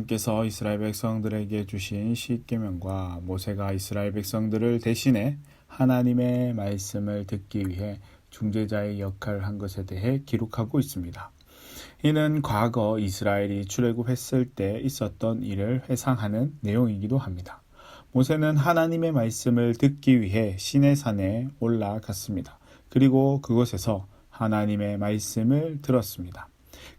하나님께서 이스라엘 백성들에게 주신 십계명과 모세가 이스라엘 백성들을 대신해 하나님의 말씀을 듣기 위해 중재자의 역할을 한 것에 대해 기록하고 있습니다. 이는 과거 이스라엘이 출애굽했을 때 있었던 일을 회상하는 내용이기도 합니다. 모세는 하나님의 말씀을 듣기 위해 시내산에 올라갔습니다. 그리고 그곳에서 하나님의 말씀을 들었습니다.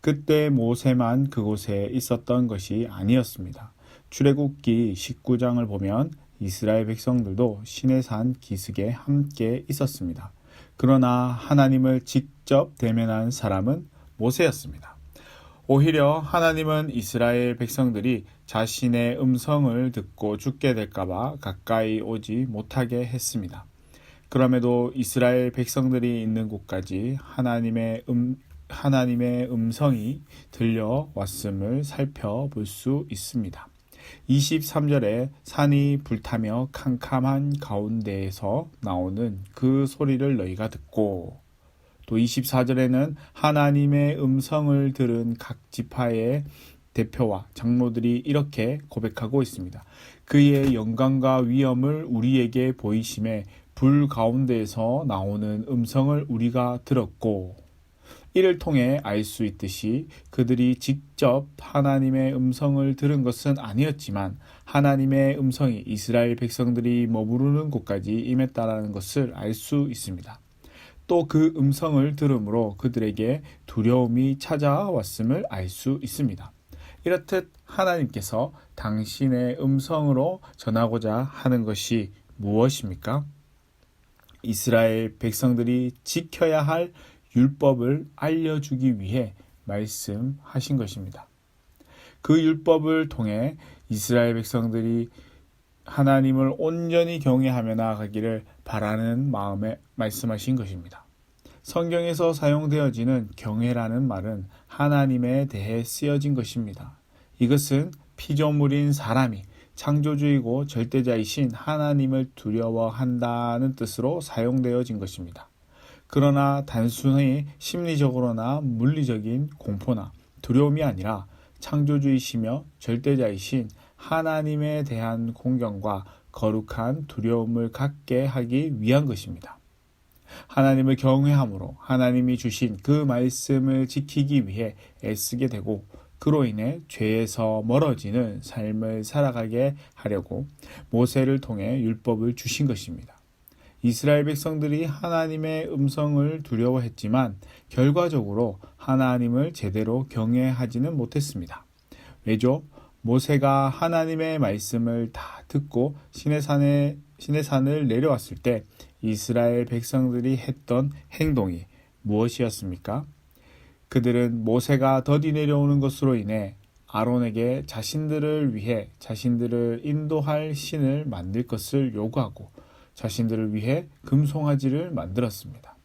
그때 모세만 그곳에 있었던 것이 아니었습니다. 출애굽기 19장을 보면 이스라엘 백성들도 시내산 기슭에 함께 있었습니다. 그러나 하나님을 직접 대면한 사람은 모세였습니다. 오히려 하나님은 이스라엘 백성들이 자신의 음성을 듣고 죽게 될까봐 가까이 오지 못하게 했습니다. 그럼에도 이스라엘 백성들이 있는 곳까지 하나님의 음성이 들려왔음을 살펴볼 수 있습니다. 23절에 산이 불타며 캄캄한 가운데에서 나오는 그 소리를 너희가 듣고, 또 24절에는 하나님의 음성을 들은 각 지파의 대표와 장로들이 이렇게 고백하고 있습니다. 그의 영광과 위엄을 우리에게 보이심에 불 가운데에서 나오는 음성을 우리가 들었고, 이를 통해 알 수 있듯이 그들이 직접 하나님의 음성을 들은 것은 아니었지만 하나님의 음성이 이스라엘 백성들이 머무르는 곳까지 임했다는 것을 알 수 있습니다. 또 그 음성을 들음으로 그들에게 두려움이 찾아왔음을 알 수 있습니다. 이렇듯 하나님께서 당신의 음성으로 전하고자 하는 것이 무엇입니까? 이스라엘 백성들이 지켜야 할 율법을 알려주기 위해 말씀하신 것입니다. 그 율법을 통해 이스라엘 백성들이 하나님을 온전히 경외하며 나아가기를 바라는 마음에 말씀하신 것입니다. 성경에서 사용되어지는 경외라는 말은 하나님에 대해 쓰여진 것입니다. 이것은 피조물인 사람이 창조주이고 절대자이신 하나님을 두려워한다는 뜻으로 사용되어진 것입니다. 그러나 단순히 심리적으로나 물리적인 공포나 두려움이 아니라 창조주이시며 절대자이신 하나님에 대한 공경과 거룩한 두려움을 갖게 하기 위한 것입니다. 하나님을 경외함으로 하나님이 주신 그 말씀을 지키기 위해 애쓰게 되고, 그로 인해 죄에서 멀어지는 삶을 살아가게 하려고 모세를 통해 율법을 주신 것입니다. 이스라엘 백성들이 하나님의 음성을 두려워했지만 결과적으로 하나님을 제대로 경외하지는 못했습니다. 왜죠? 모세가 하나님의 말씀을 다 듣고 시내산을 내려왔을 때 이스라엘 백성들이 했던 행동이 무엇이었습니까? 그들은 모세가 더디 내려오는 것으로 인해 아론에게 자신들을 위해 자신들을 인도할 신을 만들 것을 요구하고 자신들을 위해 금송아지를 만들었습니다.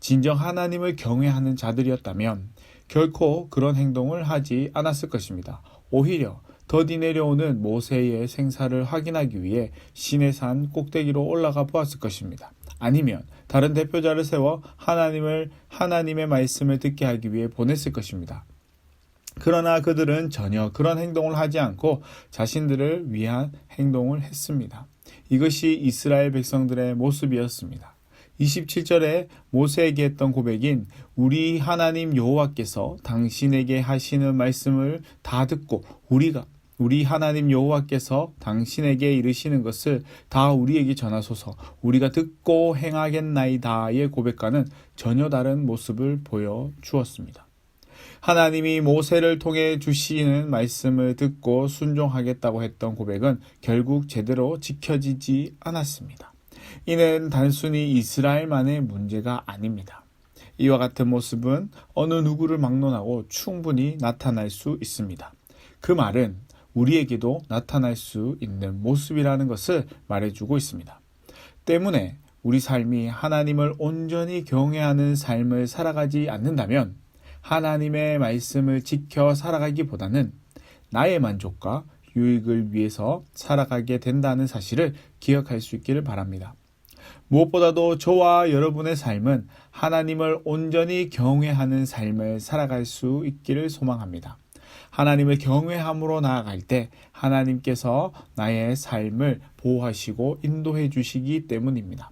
진정 하나님을 경외하는 자들이었다면 결코 그런 행동을 하지 않았을 것입니다. 오히려 더디 내려오는 모세의 생사를 확인하기 위해 시내산 꼭대기로 올라가 보았을 것입니다. 아니면 다른 대표자를 세워 하나님의 말씀을 듣게 하기 위해 보냈을 것입니다. 그러나 그들은 전혀 그런 행동을 하지 않고 자신들을 위한 행동을 했습니다. 이것이 이스라엘 백성들의 모습이었습니다. 27절에 모세에게 했던 고백인 우리 하나님 여호와께서 당신에게 하시는 말씀을 다 듣고 우리 하나님 여호와께서 당신에게 이르시는 것을 다 우리에게 전하소서, 우리가 듣고 행하겠나이다의 고백과는 전혀 다른 모습을 보여주었습니다. 하나님이 모세를 통해 주시는 말씀을 듣고 순종하겠다고 했던 고백은 결국 제대로 지켜지지 않았습니다. 이는 단순히 이스라엘만의 문제가 아닙니다. 이와 같은 모습은 어느 누구를 막론하고 충분히 나타날 수 있습니다. 그 말은 우리에게도 나타날 수 있는 모습이라는 것을 말해주고 있습니다. 때문에 우리 삶이 하나님을 온전히 경외하는 삶을 살아가지 않는다면 하나님의 말씀을 지켜 살아가기보다는 나의 만족과 유익을 위해서 살아가게 된다는 사실을 기억할 수 있기를 바랍니다. 무엇보다도 저와 여러분의 삶은 하나님을 온전히 경외하는 삶을 살아갈 수 있기를 소망합니다. 하나님을 경외함으로 나아갈 때 하나님께서 나의 삶을 보호하시고 인도해 주시기 때문입니다.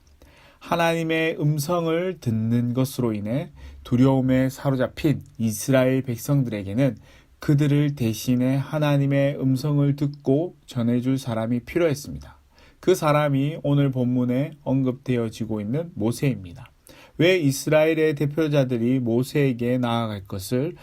하나님의 음성을 듣는 것으로 인해 두려움에 사로잡힌 이스라엘 백성들에게는 그들을 대신해 하나님의 음성을 듣고 전해줄 사람이 필요했습니다. 그 사람이 오늘 본문에 언급되어지고 있는 모세입니다. 왜 이스라엘의 대표자들이 모세에게 나아갈 것을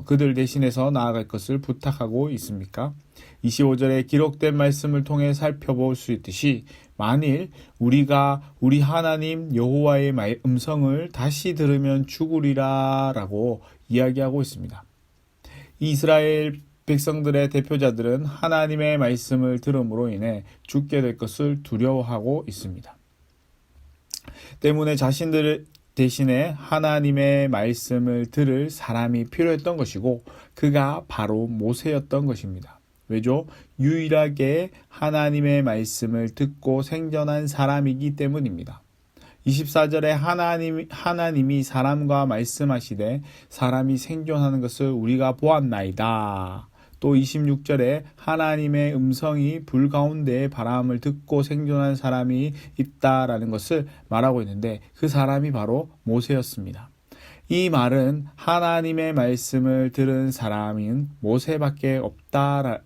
그들 대신해서 나아갈 것을 부탁하고 있습니까? 25절에 기록된 말씀을 통해 살펴볼 수 있듯이 만일 우리가 우리 하나님 여호와의 음성을 다시 들으면 죽으리라 라고 이야기하고 있습니다. 이스라엘 백성들의 대표자들은 하나님의 말씀을 들음으로 인해 죽게 될 것을 두려워하고 있습니다. 때문에 자신들 대신에 하나님의 말씀을 들을 사람이 필요했던 것이고 그가 바로 모세였던 것입니다. 왜죠? 유일하게 하나님의 말씀을 듣고 생존한 사람이기 때문입니다. 24절에 하나님이 사람과 말씀하시되 사람이 생존하는 것을 우리가 보았나이다. 또 26절에 하나님의 음성이 불 가운데의 바람을 듣고 생존한 사람이 있다라는 것을 말하고 있는데 그 사람이 바로 모세였습니다. 이 말은 하나님의 말씀을 들은 사람인 모세밖에 없다.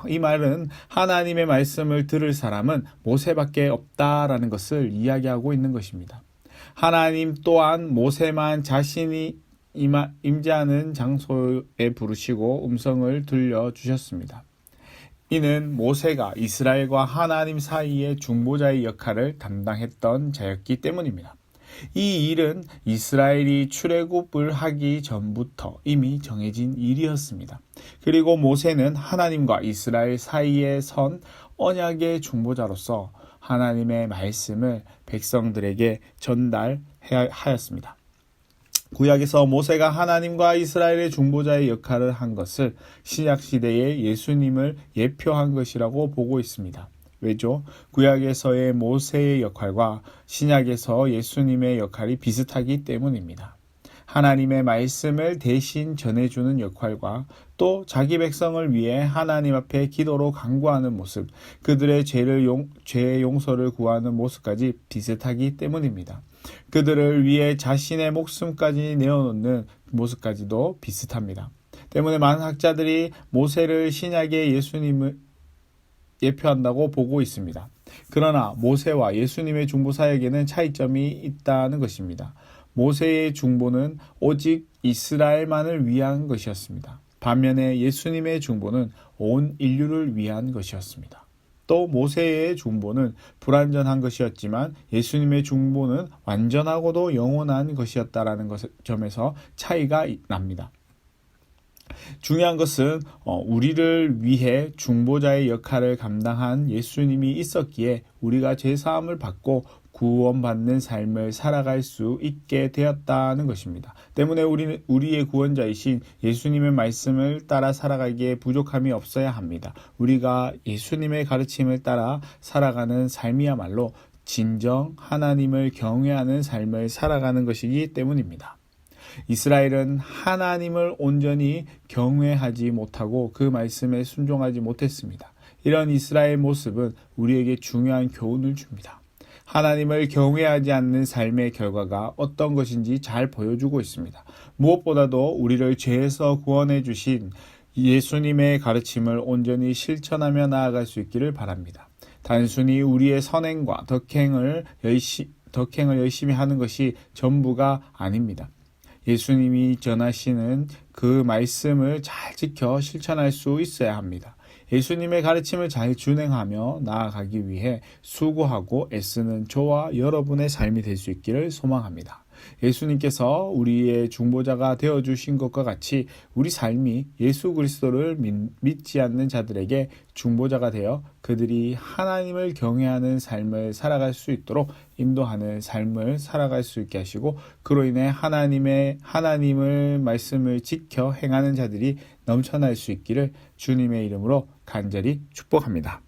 이 말은 하나님의 말씀을 들을 사람은 모세밖에 없다라는 것을 이야기하고 있는 것입니다. 하나님 또한 모세만 자신이 임재하는 장소에 부르시고 음성을 들려주셨습니다. 이는 모세가 이스라엘과 하나님 사이의 중보자의 역할을 담당했던 자였기 때문입니다. 이 일은 이스라엘이 출애굽을 하기 전부터 이미 정해진 일이었습니다. 그리고 모세는 하나님과 이스라엘 사이에 선 언약의 중보자로서 하나님의 말씀을 백성들에게 전달하였습니다. 구약에서 모세가 하나님과 이스라엘의 중보자의 역할을 한 것을 신약시대의 예수님을 예표한 것이라고 보고 있습니다. 왜죠? 구약에서의 모세의 역할과 신약에서 예수님의 역할이 비슷하기 때문입니다. 하나님의 말씀을 대신 전해주는 역할과 또 자기 백성을 위해 하나님 앞에 기도로 간구하는 모습, 그들의 죄의 용서를 구하는 모습까지 비슷하기 때문입니다. 그들을 위해 자신의 목숨까지 내어놓는 모습까지도 비슷합니다. 때문에 많은 학자들이 모세를 신약의 예수님을 예표한다고 보고 있습니다. 그러나 모세와 예수님의 중보 사역에는 차이점이 있다는 것입니다. 모세의 중보는 오직 이스라엘만을 위한 것이었습니다. 반면에 예수님의 중보는 온 인류를 위한 것이었습니다. 또 모세의 중보는 불완전한 것이었지만 예수님의 중보는 완전하고도 영원한 것이었다라는 점에서 차이가 납니다. 중요한 것은 우리를 위해 중보자의 역할을 감당한 예수님이 있었기에 우리가 죄사함을 받고 구원받는 삶을 살아갈 수 있게 되었다는 것입니다. 때문에 우리는 우리의 구원자이신 예수님의 말씀을 따라 살아가기에 부족함이 없어야 합니다. 우리가 예수님의 가르침을 따라 살아가는 삶이야말로 진정 하나님을 경외하는 삶을 살아가는 것이기 때문입니다. 이스라엘은 하나님을 온전히 경외하지 못하고 그 말씀에 순종하지 못했습니다. 이런 이스라엘 모습은 우리에게 중요한 교훈을 줍니다. 하나님을 경외하지 않는 삶의 결과가 어떤 것인지 잘 보여주고 있습니다. 무엇보다도 우리를 죄에서 구원해 주신 예수님의 가르침을 온전히 실천하며 나아갈 수 있기를 바랍니다. 단순히 우리의 선행과 덕행을 열심히 하는 것이 전부가 아닙니다. 예수님이 전하시는 그 말씀을 잘 지켜 실천할 수 있어야 합니다. 예수님의 가르침을 잘 준행하며 나아가기 위해 수고하고 애쓰는 저와 여러분의 삶이 될 수 있기를 소망합니다. 예수님께서 우리의 중보자가 되어주신 것과 같이 우리 삶이 예수 그리스도를 믿지 않는 자들에게 중보자가 되어 그들이 하나님을 경외하는 삶을 살아갈 수 있도록 인도하는 삶을 살아갈 수 있게 하시고 그로 인해 하나님을 말씀을 지켜 행하는 자들이 넘쳐날 수 있기를 주님의 이름으로 간절히 축복합니다.